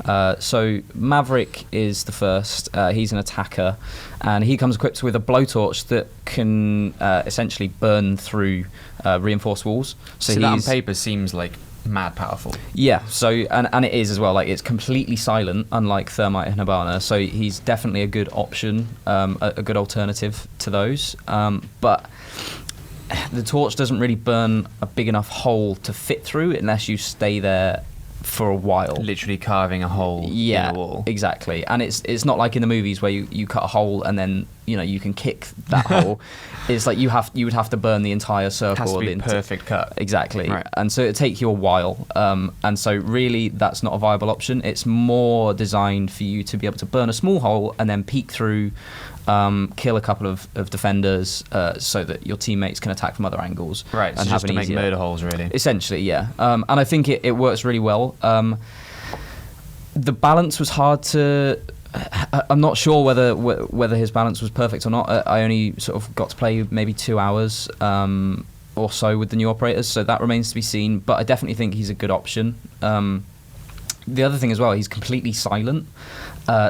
So Maverick is the first. He's an attacker, and he comes equipped with a blowtorch that can essentially burn through reinforced walls. So that on paper seems like mad powerful. Yeah, so and it is as well. Like, it's completely silent, unlike Thermite and Hibana. So he's definitely a good option, a good alternative to those. But the torch doesn't really burn a big enough hole to fit through unless you stay there for a while. Literally carving a hole in the wall. Exactly. And it's not like in the movies where you cut a hole and then you can kick that hole. It's like you would have to burn the entire circle. It has to be perfect cut. Exactly. Right. And so it'd take you a while. And so really that's not a viable option. It's more designed for you to be able to burn a small hole and then peek through, kill a couple of defenders, so that your teammates can attack from other angles. Right, so and just have to make easier murder holes, really. Essentially, yeah. And I think it works really well. The balance was hard to... I'm not sure whether his balance was perfect or not. I only sort of got to play maybe 2 hours or so with the new operators, so that remains to be seen. But I definitely think he's a good option. The other thing as well, he's completely silent.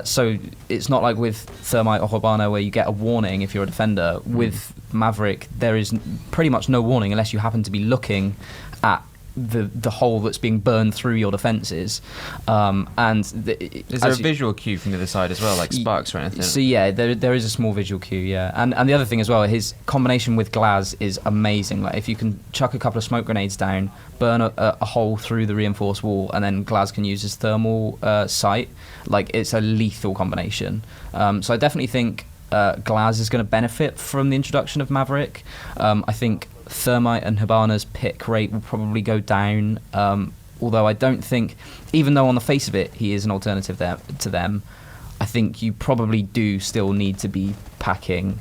So it's not like with Thermite or Hibana where you get a warning if you're a defender. With Maverick, there is pretty much no warning unless you happen to be looking at the hole that's being burned through your defences. Is there a visual cue from the other side as well, like sparks or anything? So yeah, there is a small visual cue, yeah. And the other thing as well, his combination with Glaz is amazing. Like, if you can chuck a couple of smoke grenades down, burn a hole through the reinforced wall, and then Glaz can use his thermal sight, like, it's a lethal combination. So I definitely think Glaz is going to benefit from the introduction of Maverick. I think Thermite and Hibana's pick rate will probably go down, although I don't think, even though on the face of it he is an alternative to them, I think you probably do still need to be packing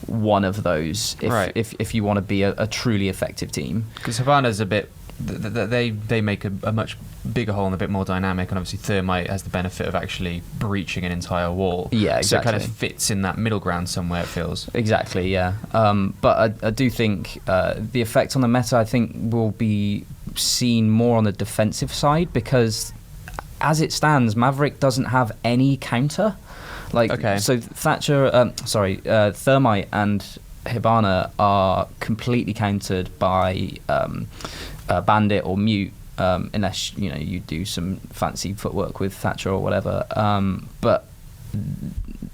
one of those if you want to be a truly effective team. Because Hibana's a bit... They make a much bigger hole and a bit more dynamic, and obviously Thermite has the benefit of actually breaching an entire wall. Yeah, exactly. So it kind of fits in that middle ground somewhere, it feels. Exactly, yeah. But I do think the effect on the meta, I think, will be seen more on the defensive side, because as it stands, Maverick doesn't have any counter. So Thermite and Hibana are completely countered by Bandit or Mute, unless you do some fancy footwork with Thatcher or whatever. But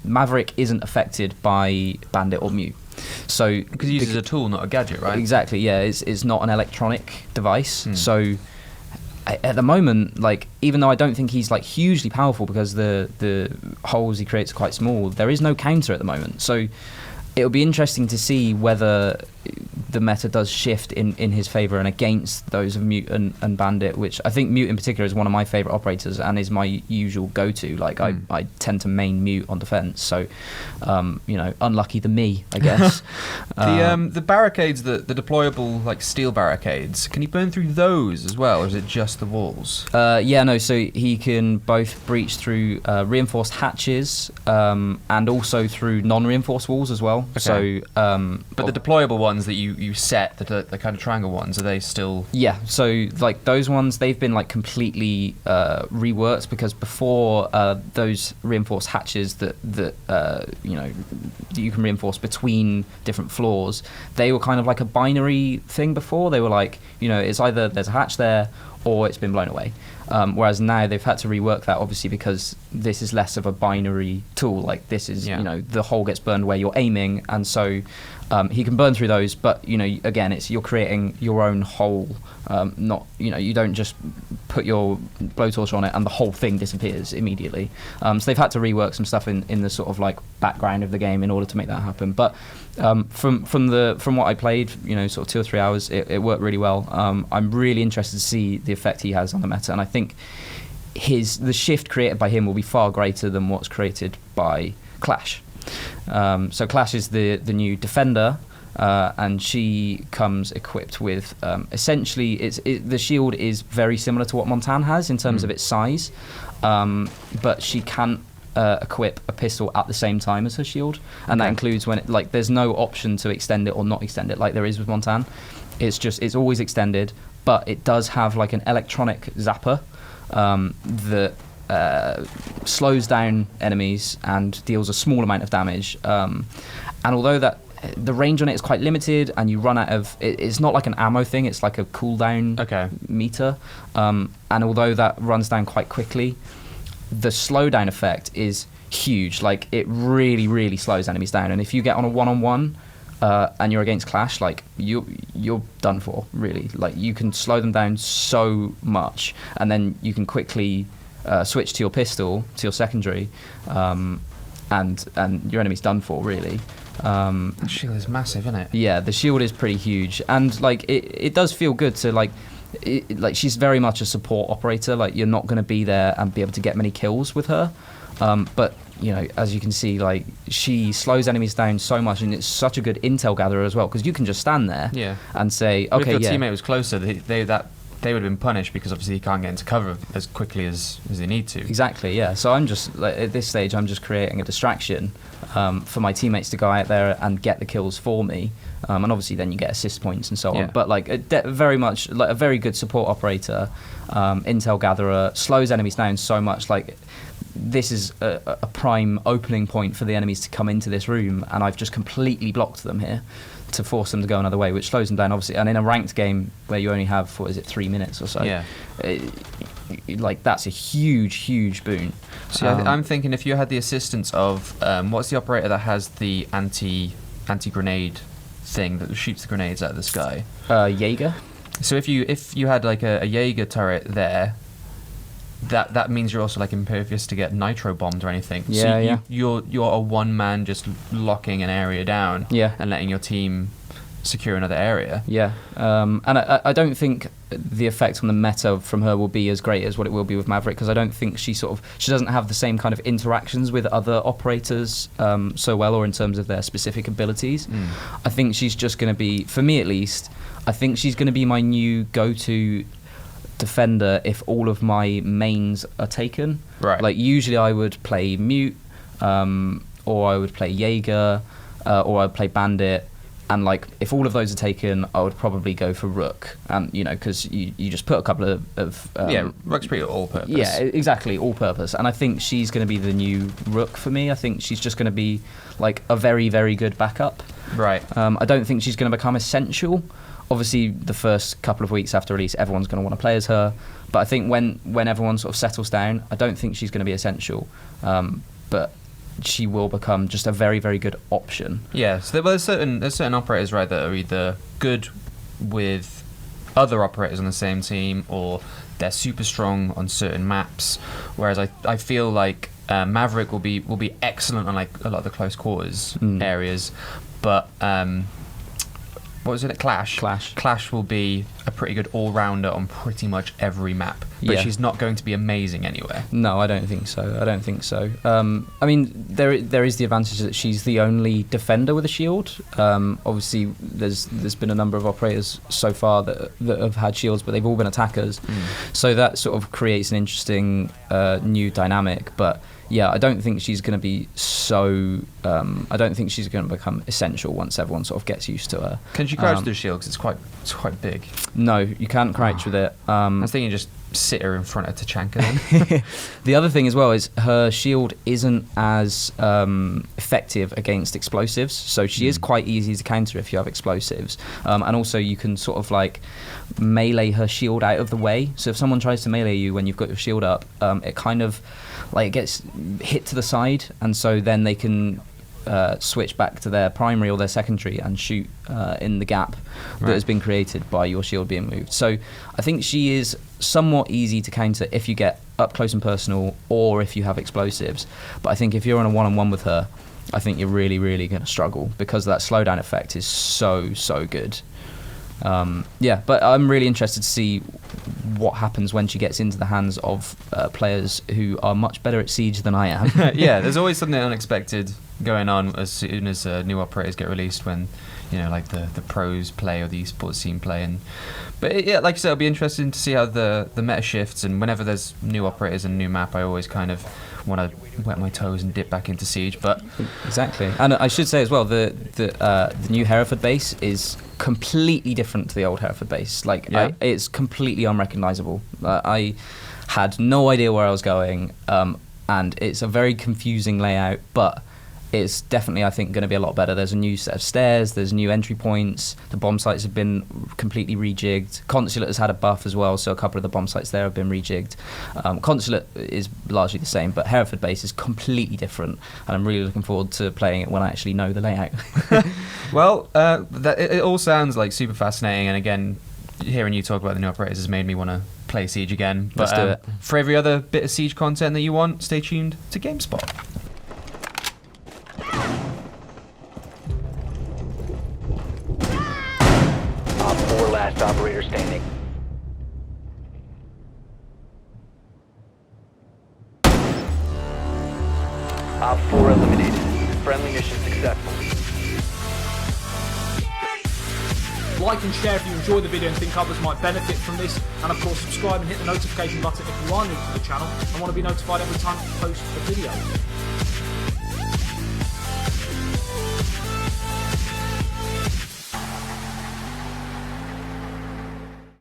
Maverick isn't affected by Bandit or Mute. So because he uses a tool, not a gadget, right? Exactly. Yeah, it's not an electronic device. So at the moment, like, even though I don't think he's like hugely powerful because the holes he creates are quite small, there is no counter at the moment. So it'll be interesting to see whether the meta does shift in his favour and against those of Mute and Bandit, which I think Mute in particular is one of my favourite operators and is my usual go-to. Like, I tend to main Mute on defence, so unlucky to me, I guess. The barricades, the deployable like steel barricades, can you burn through those as well, or is it just the walls? So he can both breach through reinforced hatches and also through non-reinforced walls as well. Okay. So but the deployable ones that you set, the kind of triangle ones, are they still... Yeah, so like those ones, they've been like completely reworked, because before those reinforced hatches that you can reinforce between different floors, they were kind of like a binary thing before. They were like, it's either there's a hatch there or it's been blown away. Whereas now they've had to rework that, obviously, because this is less of a binary tool. Like, this is, the hole gets burned where you're aiming, and so he can burn through those, but again, you're creating your own hole. Not, you don't just put your blowtorch on it and the whole thing disappears immediately. So they've had to rework some stuff in the sort of like background of the game in order to make that happen. But from what I played, sort of 2 or 3 hours, it worked really well. I'm really interested to see the effect he has on the meta, and I think the shift created by him will be far greater than what's created by Clash. So Clash is the new defender, and she comes equipped with essentially the shield is very similar to what Montan has in terms of its size, but she can't equip a pistol at the same time as her shield, and that includes when there's no option to extend it or not extend it like there is with Montan. It's always extended, but it does have like an electronic zapper that slows down enemies and deals a small amount of damage. And although that the range on it is quite limited, and you run out of it's not like an ammo thing; it's like a cooldown meter. And although that runs down quite quickly, the slowdown effect is huge. Like, it really, really slows enemies down. And if you get on a one-on-one and you're against Clash, like, you're done for, really. Like, you can slow them down so much, and then you can quickly switch to your pistol, to your secondary, and your enemy's done for, really. The shield is massive, isn't it? Yeah, the shield is pretty huge, and like it does feel good to like she's very much a support operator. Like, you're not going to be there and be able to get many kills with her, but you know, as you can see, like, she slows enemies down so much, and it's such a good intel gatherer as well, because you can just stand there and say, okay, if your teammate was closer, they would have been punished, because obviously you can't get into cover as quickly as they need to. Exactly, yeah. So I'm just, like, at this stage, I'm just creating a distraction for my teammates to go out there and get the kills for me. And obviously then you get assist points and so on. But like very much like a very good support operator, intel gatherer, slows enemies down so much. Like, this is a prime opening point for the enemies to come into this room, and I've just completely blocked them here to force them to go another way, which slows them down, obviously. And in a ranked game where you only have, 3 minutes or so, like, that's a huge boon. So I'm thinking, if you had the assistance of what's the operator that has the anti-grenade thing that shoots the grenades out of the sky? Jaeger. So if you had like a Jaeger turret there, that means you're also like impervious to get nitro bombed or anything. You're a one man just locking an area down and letting your team secure another area. And I don't think the effect on the meta from her will be as great as what it will be with Maverick, because I don't think she doesn't have the same kind of interactions with other operators so well, or in terms of their specific abilities. I think she's just going to be, for me at least, I think she's going to be my new go-to defender if all of my mains are taken. Right. Like, usually I would play Mute, or I would play Jaeger, or I'd play Bandit. And like, if all of those are taken, I would probably go for Rook, and you know, because you just put a couple of Rook's pretty all-purpose. Yeah, exactly, all-purpose. And I think she's going to be the new Rook for me. I think she's just going to be like a very, very good backup. Right. I don't think she's going to become essential. Obviously, the first couple of weeks after release, everyone's going to want to play as her. But I think when everyone sort of settles down, I don't think she's going to be essential. But she will become just a very, very good option. Yeah, so there's certain operators, right, that are either good with other operators on the same team, or they're super strong on certain maps. Whereas I feel like Maverick will be excellent on like a lot of the close quarters areas, but what was it? Clash will be a pretty good all-rounder on pretty much every map, but she's not going to be amazing anywhere. No, I don't think so. I mean, there is the advantage that she's the only defender with a shield. Obviously, there's been a number of operators so far that have had shields, but they've all been attackers. So that sort of creates an interesting new dynamic. But yeah, I don't think she's going to be so. I don't think she's going to become essential once everyone sort of gets used to her. Can she crouch through the shield? Because it's quite big. No, you can't crouch with it. I was thinking just sit her in front of Tachanka then. The other thing as well is her shield isn't as effective against explosives, so she is quite easy to counter if you have explosives. And also you can sort of like melee her shield out of the way. So if someone tries to melee you when you've got your shield up, it kind of like it gets hit to the side, and so then they can switch back to their primary or their secondary and shoot in the gap that has been created by your shield being moved. So I think she is somewhat easy to counter if you get up close and personal, or if you have explosives. But I think if you're on a one-on-one with her, I think you're really, really going to struggle, because that slowdown effect is so good. But I'm really interested to see what happens when she gets into the hands of players who are much better at Siege than I am. Yeah, there's always something unexpected going on as soon as new operators get released, when like the pros play or the esports scene play. But yeah, like I said, it'll be interesting to see how the meta shifts, and whenever there's new operators and a new map, I always kind of want to wet my toes and dip back into Siege. But exactly, and I should say as well, the new Hereford base is completely different to the old Hereford base. Like, it's completely unrecognisable. had no idea where I was going, and it's a very confusing layout, but it's definitely, I think, going to be a lot better. There's a new set of stairs, there's new entry points, the bomb sites have been completely rejigged. Consulate has had a buff as well, so a couple of the bomb sites there have been rejigged. Consulate is largely the same, but Hereford base is completely different, and I'm really looking forward to playing it when I actually know the layout. Well, it all sounds like super fascinating, and again, hearing you talk about the new operators has made me want to play Siege again. But, Let's do it. For every other bit of Siege content that you want, stay tuned to GameSpot. Last operator standing. Op 4 eliminated. Friendly mission successful. Like and share if you enjoy the video and think others might benefit from this, and of course subscribe and hit the notification button if you are new to the channel and want to be notified every time I post a video.